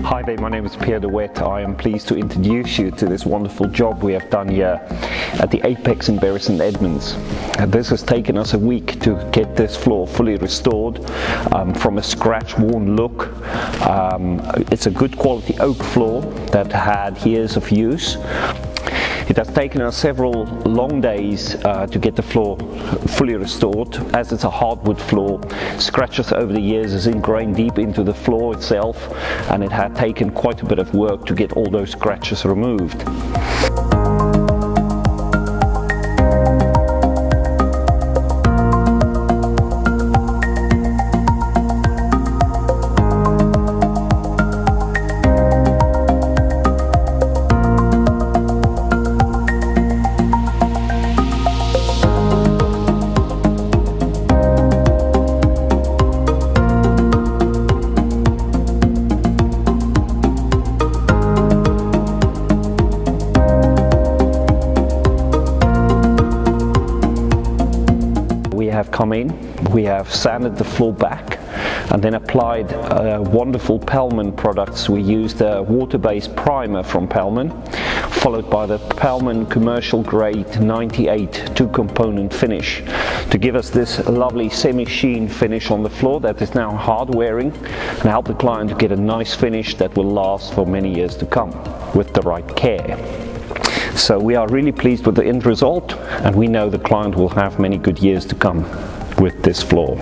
Hi there, my name is Pierre de Wet. I am pleased to introduce you to this wonderful job we have done here at the Apex in Bury St Edmunds. This has taken us a week to get this floor fully restored from a scratch-worn look. It's a good quality oak floor that had years of use. It has taken us several long days to get the floor fully restored. As it's a hardwood floor, scratches over the years is ingrained deep into the floor itself, and it had taken quite a bit of work to get all those scratches removed. We have come in, we have sanded the floor back and then applied wonderful Pellman products. We used a water-based primer from Pellman, followed by the Pellman commercial grade 98 two-component finish to give us this lovely semi-sheen finish on the floor that is now hard wearing and help the client to get a nice finish that will last for many years to come with the right care. So we are really pleased with the end result, and we know the client will have many good years to come with this floor.